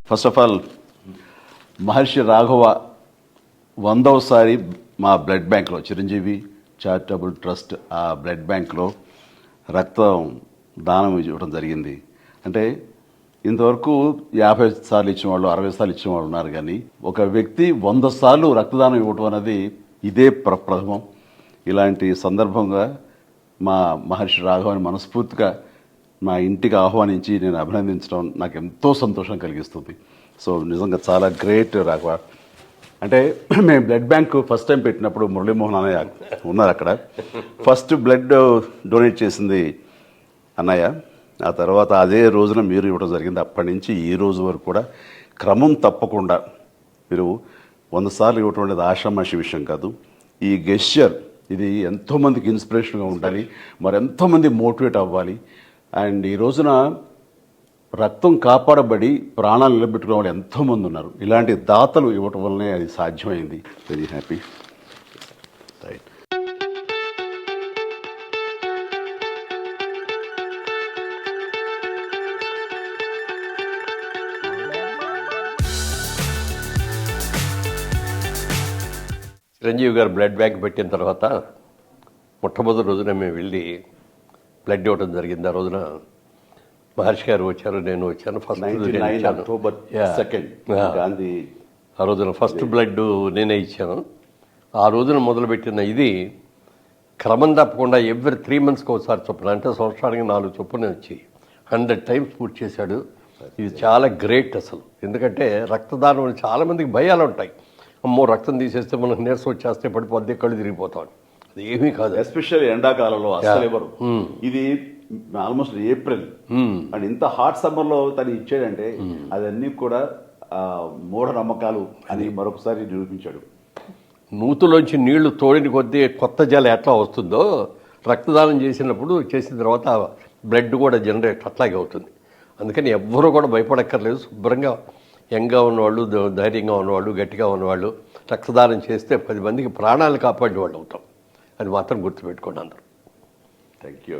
First of all మహర్షి రాఘవ 100వసారి మా blood బ్యాంక్లో Chiranjeevi charitable trust ఆ బ్లడ్ బ్యాంక్లో రక్తం దానం ఇవ్వడం జరిగింది. అంటే ఇంతవరకు 50 సార్లు ఇచ్చిన వాళ్ళు 60 సార్లు ఇచ్చిన వాళ్ళు ఉన్నారు, కానీ ఒక వ్యక్తి 100 సార్లు రక్తదానం ఇవ్వడం అనేది ఇదే ప్రథమం. ఇలాంటి సందర్భంగా మా మహర్షి రాఘవని మనస్ఫూర్తిగా మా ఇంటికి ఆహ్వానించి నేను అభినందించడం నాకు ఎంతో సంతోషం కలిగిస్తుంది. సో నిజంగా చాలా గ్రేట్ రాఘవ. అంటే మేము బ్లడ్ బ్యాంక్ ఫస్ట్ టైం పెట్టినప్పుడు మురళీమోహన్ అన్నయ్య ఉన్నారు అక్కడ. ఫస్ట్ బ్లడ్ డొనేట్ చేసింది అన్నయ్య, ఆ తర్వాత అదే రోజున మీరు ఇవ్వడం జరిగింది. అప్పటి నుంచి ఈ రోజు వరకు కూడా క్రమం తప్పకుండా మీరు 100 సార్లు ఇవ్వటం అనేది ఆషామాషి విషయం కాదు. ఈ గెస్చర్ ఇది ఎంతోమందికి ఇన్స్పిరేషన్గా ఉండాలి, మరి ఎంతోమంది మోటివేట్ అవ్వాలి. అండ్ ఈ రోజున రక్తం కాపాడబడి ప్రాణాలు నిలబెట్టుకునే వాళ్ళు ఎంతోమంది ఉన్నారు. ఇలాంటి దాతలు ఇవ్వటం వల్లనే అది సాధ్యమైంది. Very happy. రైట్. చిరంజీవి గారు బ్లడ్ బ్యాంక్ పెట్టిన తర్వాత మొట్టమొదటి రోజున మేము వెళ్ళి బ్లడ్ ఇవ్వడం జరిగింది. ఆ రోజున మహర్షి గారు వచ్చారు, నేను వచ్చాను. ఫస్ట్ October 2nd గాంధీ ఆ రోజున ఫస్ట్ బ్లడ్ నేనే ఇచ్చాను. ఆ రోజున మొదలుపెట్టిన ఇది క్రమం తప్పకుండా ఎవ్రీ 3 monthsకి ఒకసారి చొప్పున, అంటే సంవత్సరానికి 4 చొప్పున వచ్చి 100 times పూర్తి చేశాడు. ఇది చాలా గ్రేట్ అసలు. ఎందుకంటే రక్తదానం అని చాలామందికి భయాలు ఉంటాయి. అమ్మో రక్తం తీసేస్తే మనకు నీరసం వచ్చేస్తే పడిపోద్ది, కళ్ళు తిరిగిపోతాం. అది ఏమీ కాదు. ఎస్పెషల్లీ ఎండాకాలంలో అసలు ఎవరు, ఇది ఆల్మోస్ట్ ఏప్రిల్ అండ్ ఇంత హాట్ సమ్మర్లో తను ఇచ్చాడంటే అదన్నీ కూడా మూఢనమ్మకాలు అని మరొకసారి నిరూపించాడు. నూతులోంచి నీళ్లు తోడిని కొద్దీ కొత్త జలం ఎట్లా వస్తుందో రక్తదానం చేసిన తర్వాత బ్లడ్ కూడా జనరేట్ అట్లాగే అవుతుంది. అందుకని ఎవ్వరూ కూడా భయపడక్కర్లేదు. శుభ్రంగా యంగ్గా ఉన్నవాళ్ళు, ధైర్యంగా ఉన్నవాళ్ళు, గట్టిగా ఉన్నవాళ్ళు రక్తదానం చేస్తే 10 మందికి ప్రాణాలు కాపాడే వాళ్ళు అవుతాం. అది మాత్రం గుర్తుపెట్టుకోండి అందరూ. Thank you.